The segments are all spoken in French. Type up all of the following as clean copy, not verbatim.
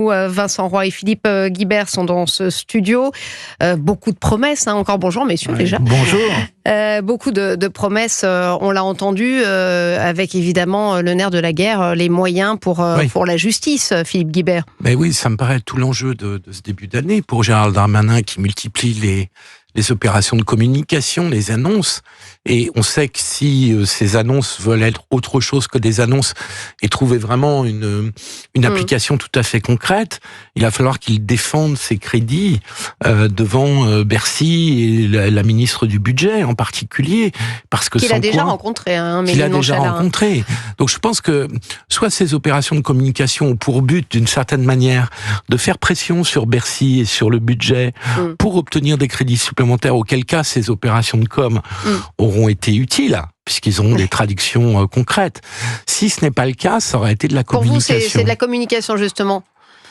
où Vincent Roy et Philippe Guibert sont dans ce studio. Beaucoup de promesses, encore bonjour messieurs déjà. Bonjour. Beaucoup de promesses, on l'a entendu, avec évidemment le nerf de la guerre, les moyens pour la justice, Philippe Guibert. Mais oui, ça me paraît tout l'enjeu de ce début d'année pour Gérald Darmanin qui multiplie les opérations de communication, les annonces. Et on sait que si ces annonces veulent être autre chose que des annonces et trouver vraiment une application tout à fait concrète, il va falloir qu'il défende ses crédits devant Bercy et la ministre du Budget en particulier. Parce que qu'il a déjà rencontré, qu'il a déjà rencontré. Donc je pense que soit ces opérations de communication ont pour but, d'une certaine manière, de faire pression sur Bercy et sur le budget pour obtenir des crédits supplémentaires, auquel cas ces opérations de com auront été utiles, puisqu'ils auront des traductions concrètes. Si ce n'est pas le cas, ça aurait été de la communication. Pour vous, c'est de la communication, justement.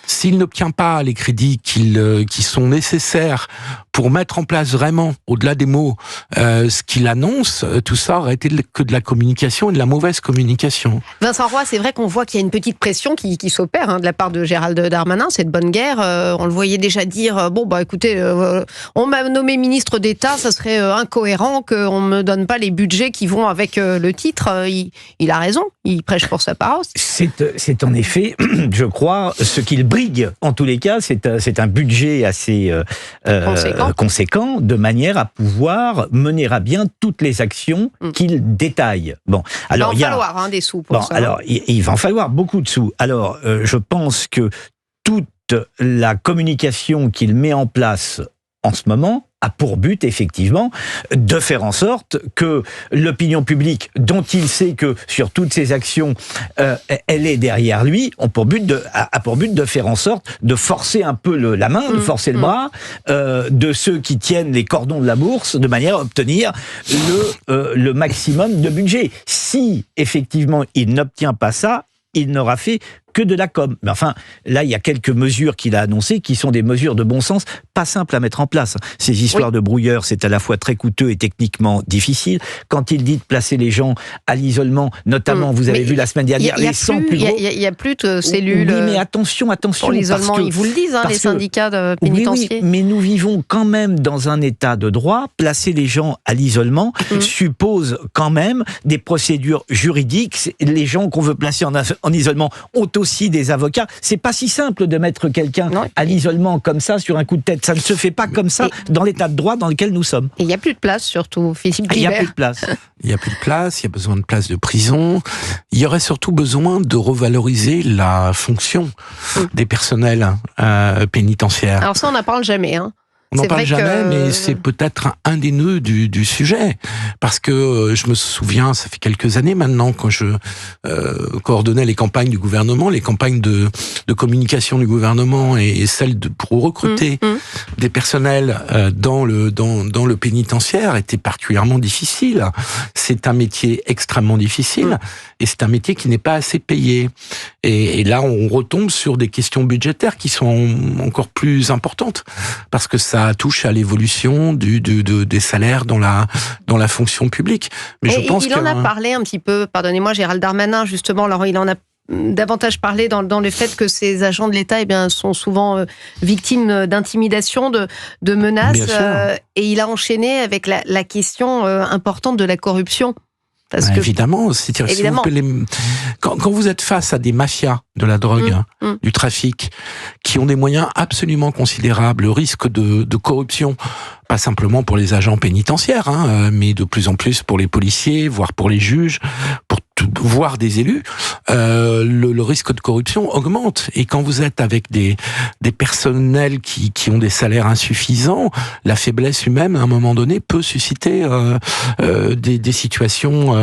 S'il n'obtient pas les crédits qui sont nécessaires pour mettre en place vraiment, au-delà des mots, ce qu'il annonce, tout ça aurait été que de la communication et de la mauvaise communication. Vincent Roy, c'est vrai qu'on voit qu'il y a une petite pression qui s'opère de la part de Gérald Darmanin, c'est de bonne guerre. On le voyait déjà dire, écoutez, on m'a nommé ministre d'État, ça serait incohérent qu'on ne me donne pas les budgets qui vont avec le titre. Il a raison, il prêche pour sa paroisse. C'est en effet, je crois, ce qu'il brigue. En tous les cas, c'est un budget assez conséquent, de manière à pouvoir mener à bien toutes les actions qu'il détaille. Bon, alors il va en falloir des sous pour ça. Alors, il va en falloir beaucoup de sous. Alors, je pense que toute la communication qu'il met en place en ce moment a pour but, effectivement, de faire en sorte que l'opinion publique, dont il sait que sur toutes ces actions, elle est derrière lui, a pour but de faire en sorte de forcer un peu la main, de forcer le bras de ceux qui tiennent les cordons de la bourse, de manière à obtenir le maximum de budget. Si, effectivement, il n'obtient pas ça, il n'aura fait que de la com. Mais enfin, là, il y a quelques mesures qu'il a annoncées qui sont des mesures de bon sens, pas simples à mettre en place. Ces histoires de brouilleurs, c'est à la fois très coûteux et techniquement difficile. Quand il dit de placer les gens à l'isolement, notamment, vous avez vu la semaine dernière, les 100 plus gros... Il n'y a plus de cellules... Oui, mais attention. Pour l'isolement, ils vous le disent, les syndicats pénitentiaires. Oui, mais nous vivons quand même dans un état de droit. Placer les gens à l'isolement suppose quand même des procédures juridiques. Les gens qu'on veut placer en isolement ont aussi des avocats. C'est pas si simple de mettre quelqu'un à l'isolement comme ça, sur un coup de tête. Ça ne se fait pas comme ça dans l'état de droit dans lequel nous sommes. Et il n'y a plus de place, surtout, Philippe Guibert. Il n'y a plus de place. Il n'y a plus de place, il y a besoin de places de prison. Il y aurait surtout besoin de revaloriser la fonction des personnels pénitentiaires. Alors ça, on n'en parle jamais, On n'en parle jamais, mais c'est peut-être un des nœuds du sujet. Parce que je me souviens, ça fait quelques années maintenant, quand je coordonnais les campagnes du gouvernement, les campagnes de communication du gouvernement et celles pour recruter des personnels dans le pénitentiaire étaient particulièrement difficiles. C'est un métier extrêmement difficile et c'est un métier qui n'est pas assez payé. Et là, on retombe sur des questions budgétaires qui sont encore plus importantes parce que ça touche à l'évolution des salaires dans la fonction publique. Mais je pense il en a parlé un petit peu, pardonnez-moi, Gérald Darmanin, justement, alors il en a davantage parlé dans le fait que ces agents de l'État sont souvent victimes d'intimidation, de menaces, et il a enchaîné avec la question importante de la corruption. Évidemment, quand vous êtes face à des mafias de la drogue, du trafic, qui ont des moyens absolument considérables, le risque de corruption, pas simplement pour les agents pénitentiaires, mais de plus en plus pour les policiers, voire pour les juges, voire des élus, le risque de corruption augmente. Et quand vous êtes avec des personnels qui ont des salaires insuffisants, la faiblesse humaine, à un moment donné, peut susciter des situations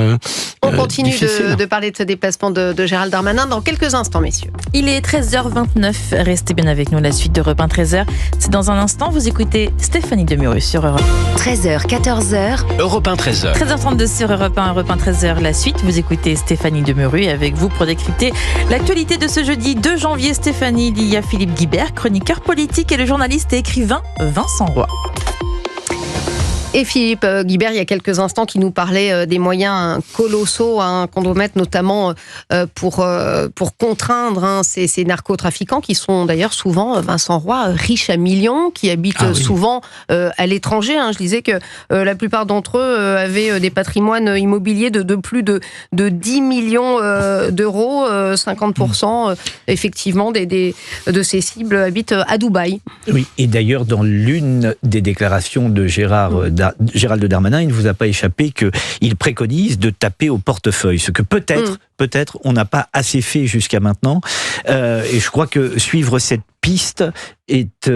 On continue difficiles. de parler de ce déplacement de Gérald Darmanin dans quelques instants, messieurs. Il est 13h29, restez bien avec nous, la suite de Europe 1 13h. C'est dans un instant, vous écoutez Stéphanie Demurus sur Europe 13h, 14h. Europe 1 13h. 13h32 sur Europe 1, Europe 1 13h, la suite, vous écoutez Stéphanie Demurus avec vous pour décrypter l'actualité de ce jeudi 2 janvier. Stéphanie, il y a Philippe Guibert, chroniqueur politique, et le journaliste et écrivain Vincent Roy. Et Philippe Guibert, il y a quelques instants, qui nous parlait des moyens colossaux qu'on doit mettre notamment pour contraindre ces narcotrafiquants qui sont d'ailleurs souvent, Vincent Roy, riches à millions, qui habitent souvent à l'étranger. Je disais que la plupart d'entre eux avaient des patrimoines immobiliers de plus de 10 millions d'euros, 50% effectivement de ces cibles habitent à Dubaï. Oui, et d'ailleurs dans l'une des déclarations de Gérald Darmanin, il ne vous a pas échappé qu'il préconise de taper au portefeuille, ce que peut-être on n'a pas assez fait jusqu'à maintenant, et je crois que suivre cette piste est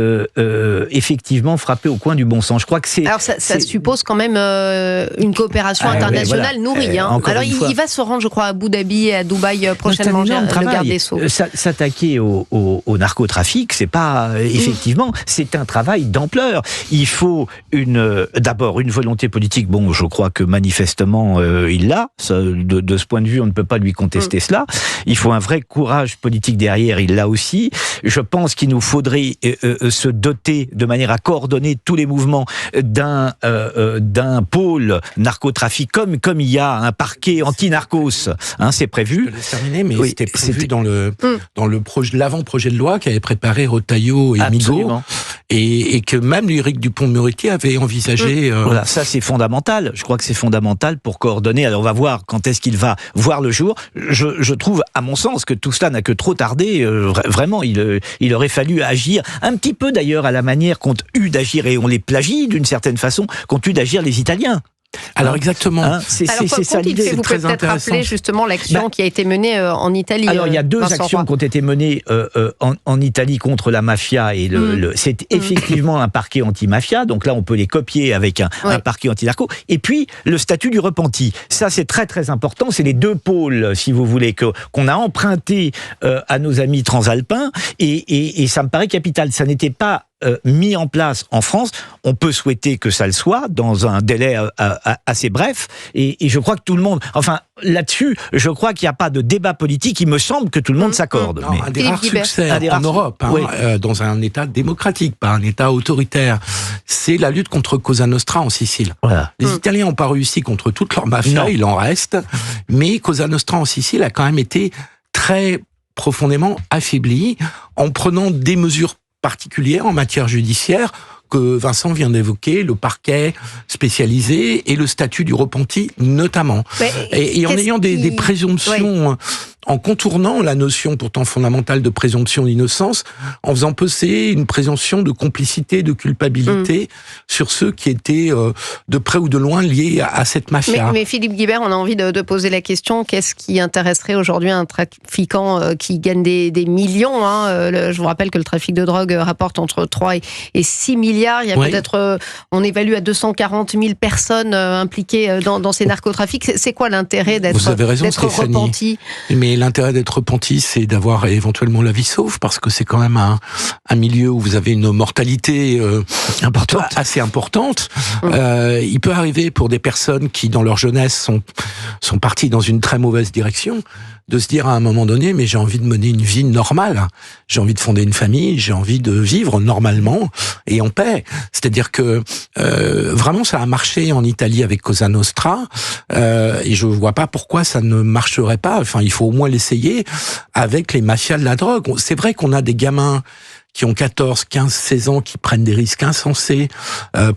effectivement frappé au coin du bon sens. Je crois que Alors ça suppose quand même une coopération internationale nourrie. Alors il va se rendre, je crois, à Abu Dhabi et à Dubaï prochainement, le garde des Sceaux. S'attaquer au narcotrafic, c'est pas effectivement, c'est un travail d'ampleur. Il faut d'abord une volonté politique. Bon, je crois que manifestement il l'a. De ce point de vue, on ne peut pas lui contester cela. Il faut un vrai courage politique derrière. Il l'a aussi. Je pense qu'il nous faudrait se doter de manière à coordonner tous les mouvements d'un pôle narcotrafic, comme il y a un parquet anti-narcos, c'est prévu. Je laisse terminer, mais c'était prévu dans l'avant-projet de loi qu'avaient préparé Retailleau et Migaud, et que même Éric Dupond-Moretti avait envisagé. Voilà, ça c'est fondamental. Je crois que c'est fondamental pour coordonner. Alors on va voir quand est-ce qu'il va voir le jour. Je trouve, à mon sens, que tout cela n'a que trop tardé. Vraiment, il aurait fallu agir un petit peu d'ailleurs à la manière qu'ont eu d'agir, et on les plagie d'une certaine façon, qu'ont eu d'agir les Italiens. Alors exactement. C'est ça l'idée. Vous pouvez peut-être rappeler justement l'action qui a été menée en Italie. Alors il y a deux actions qui ont été menées en Italie contre la mafia, et c'est effectivement un parquet anti-mafia. Donc là on peut les copier avec un parquet anti-narco. Et puis le statut du repenti. Ça c'est très très important. C'est les deux pôles, si vous voulez, qu'on a emprunté à nos amis transalpins, et ça me paraît capital. Ça n'était pas mis en place en France. On peut souhaiter que ça le soit dans un délai assez bref, et je crois que tout le monde, enfin là-dessus, je crois qu'il n'y a pas de débat politique. Il me semble que tout le monde s'accorde. Un des rares succès en Europe, dans un État démocratique, pas un État autoritaire, c'est la lutte contre Cosa Nostra en Sicile. Voilà. Les Italiens n'ont pas réussi contre toute leur mafia, il en reste, mais Cosa Nostra en Sicile a quand même été très profondément affaiblie en prenant des mesures particulière en matière judiciaire que Vincent vient d'évoquer, le parquet spécialisé et le statut du repenti notamment. Et en ayant des présomptions, en contournant la notion pourtant fondamentale de présomption d'innocence, en faisant peser une présomption de complicité, de culpabilité sur ceux qui étaient de près ou de loin liés à cette mafia. Mais Philippe Guibert, on a envie de poser la question, qu'est-ce qui intéresserait aujourd'hui un trafiquant qui gagne des millions je vous rappelle que le trafic de drogue rapporte entre 3 et 6 milliards. Il y a peut-être, on évalue à 240 000 personnes impliquées dans ces narcotrafics. C'est quoi l'intérêt d'être repenti ? Mais l'intérêt d'être repenti, c'est d'avoir éventuellement la vie sauve, parce que c'est quand même un milieu où vous avez une mortalité assez importante. Il peut arriver pour des personnes qui, dans leur jeunesse, sont parties dans une très mauvaise direction, de se dire à un moment donné, mais j'ai envie de mener une vie normale, j'ai envie de fonder une famille, j'ai envie de vivre normalement et en paix. C'est-à-dire que vraiment ça a marché en Italie avec Cosa Nostra, et je vois pas pourquoi ça ne marcherait pas. Enfin, il faut au moins l'essayer avec les mafias de la drogue. C'est vrai qu'on a des gamins qui ont 14, 15, 16 ans, qui prennent des risques insensés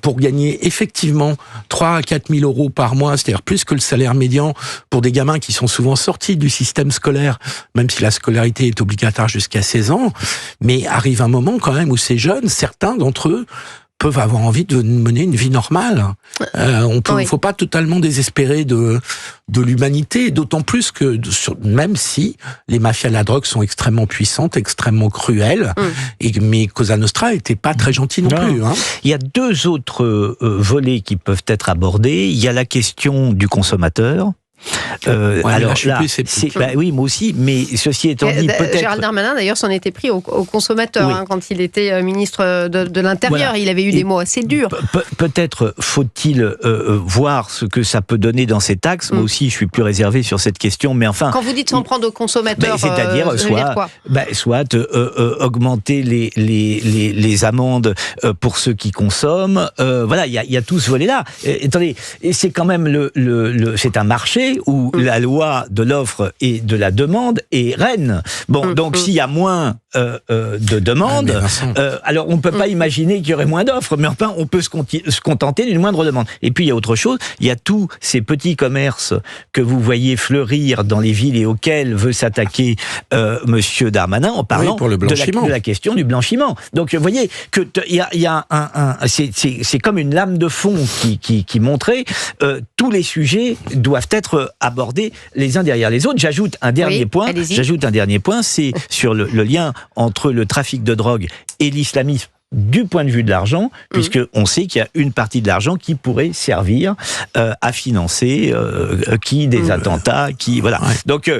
pour gagner effectivement 3 à 4 000 euros par mois, c'est-à-dire plus que le salaire médian pour des gamins qui sont souvent sortis du système scolaire, même si la scolarité est obligatoire jusqu'à 16 ans. Mais arrive un moment quand même où ces jeunes, certains d'entre eux, peuvent avoir envie de mener une vie normale. Faut pas totalement désespérer de l'humanité, d'autant plus que même si les mafias de la drogue sont extrêmement puissantes, extrêmement cruelles, mais Cosa Nostra était pas très gentil non plus. Il y a deux autres volets qui peuvent être abordés. Il y a la question du consommateur. Alors là, je suis plus sceptique. oui, moi aussi, mais ceci étant dit, peut-être... Gérald Darmanin, d'ailleurs, s'en était pris aux consommateurs Oui. quand il était ministre de l'Intérieur. Voilà. Il avait eu des mots assez durs. Peut-être faut-il voir ce que ça peut donner dans ces taxes. Moi aussi, je suis plus réservé sur cette question, mais enfin... Quand vous dites s'en prendre aux consommateurs, c'est-à-dire ça veut dire quoi ? soit augmenter les amendes pour ceux qui consomment. Voilà, il y a tout ce volet-là. Attendez, et c'est quand même c'est un marché où la loi de l'offre et de la demande est reine. Bon, donc s'il y a moins de demandes, alors on ne peut pas imaginer qu'il y aurait moins d'offres, mais enfin on peut se contenter d'une moindre demande. Et puis il y a autre chose, il y a tous ces petits commerces que vous voyez fleurir dans les villes et auxquels veut s'attaquer Monsieur Darmanin en parlant de la question du blanchiment. Donc vous voyez que il y a c'est comme une lame de fond qui montrait tous les sujets doivent être abordés les uns derrière les autres. J'ajoute un dernier point, c'est sur le lien entre le trafic de drogue et l'islamisme du point de vue de l'argent, puisque on sait qu'il y a une partie de l'argent qui pourrait servir à financer des attentats, voilà. Ouais. Donc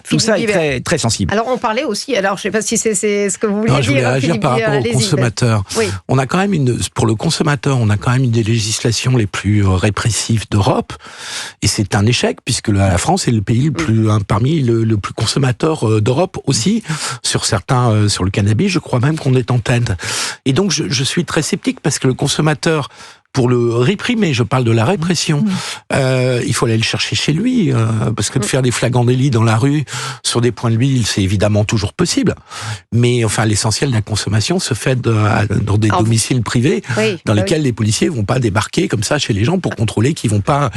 tout ça est très très sensible. Alors on parlait aussi, alors je ne sais pas si c'est ce que vous vouliez dire. Je voulais réagir par rapport aux consommateurs. Oui. On a quand même pour le consommateur, on a quand même une des législations les plus répressives d'Europe, et c'est un échec puisque la France est le pays parmi le plus consommateur d'Europe aussi sur le cannabis. Je crois même qu'on est en tête. Et donc, je suis très sceptique parce que le consommateur, pour le réprimer, je parle de la répression, il faut aller le chercher chez lui, parce que de faire des flagrants délits dans la rue, sur des points de huile, c'est évidemment toujours possible. Mais enfin, l'essentiel de la consommation se fait dans des domiciles privés, dans lesquels les policiers vont pas débarquer comme ça chez les gens pour contrôler qu'ils sont pas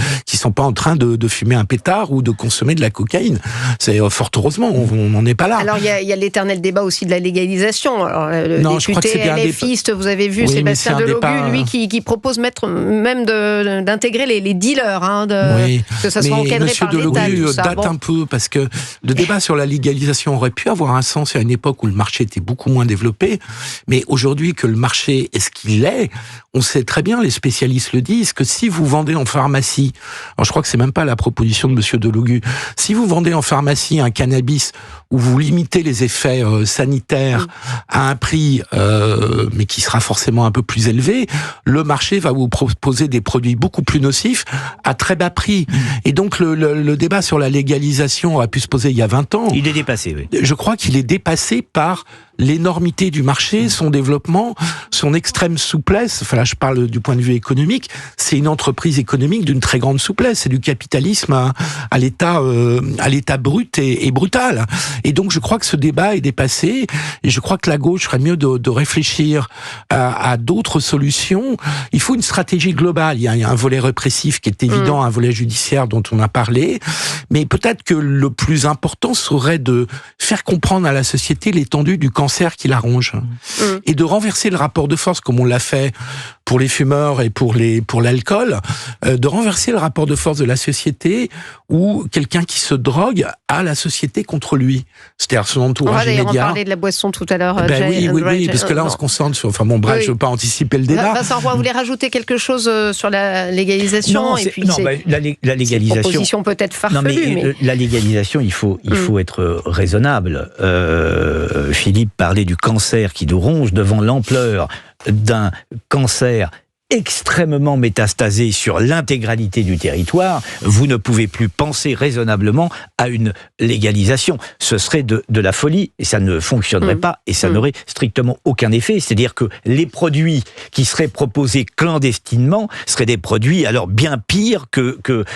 en train de fumer un pétard ou de consommer de la cocaïne. C'est fort heureusement, on n'en est pas là. Alors il y a l'éternel débat aussi de la légalisation. Alors, le je crois que c'est LFiste, vous avez vu Sébastien Delogu, lui qui propose même d'intégrer les dealers, que ça soit encadré par l'État. Monsieur Delogu date un peu, parce que le débat sur la légalisation aurait pu avoir un sens à une époque où le marché était beaucoup moins développé, mais aujourd'hui que le marché est ce qu'il est, on sait très bien, les spécialistes le disent, que si vous vendez en pharmacie, alors je crois que c'est même pas la proposition de Monsieur Delogu, si vous vendez en pharmacie un cannabis où vous limitez les effets sanitaires à un prix, mais qui sera forcément un peu plus élevé, le marché va vous proposer des produits beaucoup plus nocifs à très bas prix. Et donc le débat sur la légalisation aurait pu se poser il y a 20 ans. Il est dépassé, oui. Je crois qu'il est dépassé par l'énormité du marché, son développement, son extrême souplesse. Enfin là, je parle du point de vue économique. C'est une entreprise économique d'une très grande souplesse. C'est du capitalisme à l'état brut et brutal. Et donc, je crois que ce débat est dépassé. Et je crois que la gauche ferait mieux de réfléchir à d'autres solutions. Il faut une stratégie globale. Il y a un volet répressif qui est évident, un volet judiciaire dont on a parlé. Mais peut-être que le plus important serait de faire comprendre à la société l'étendue du cancer qui la ronge. Et de renverser le rapport de force, comme on l'a fait pour les fumeurs et pour l'alcool, de renverser le rapport de force de la société où quelqu'un qui se drogue a la société contre lui. C'est-à-dire son entourage immédiat. On parlait de la boisson tout à l'heure. Oui, parce que là on se concentre sur... Enfin bon, bref, je ne veux pas anticiper le débat. Vincent Roy, vous voulez rajouter quelque chose sur la légalisation? La légalisation... C'est une proposition peut-être farfelue, mais... La légalisation, il faut être raisonnable. Philippe parlait du cancer qui nous ronge devant l'ampleur d'un cancer extrêmement métastasé sur l'intégralité du territoire, vous ne pouvez plus penser raisonnablement à une légalisation. Ce serait de la folie et ça ne fonctionnerait pas et ça n'aurait strictement aucun effet. C'est-à-dire que les produits qui seraient proposés clandestinement seraient des produits alors bien pires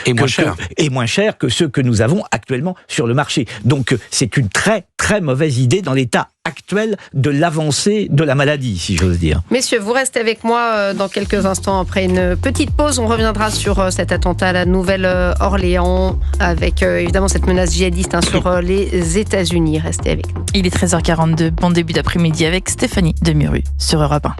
et moins chers que ceux que nous avons actuellement sur le marché. Donc c'est une très très mauvaise idée dans l'état actuel de l'avancée de la maladie, si j'ose dire. Messieurs, vous restez avec moi dans quelques instants après une petite pause. On reviendra sur cet attentat à la Nouvelle-Orléans avec évidemment cette menace djihadiste sur les États-Unis. Restez avec nous. Il est 13h42, bon début d'après-midi avec Stéphanie Demuru sur Europe 1.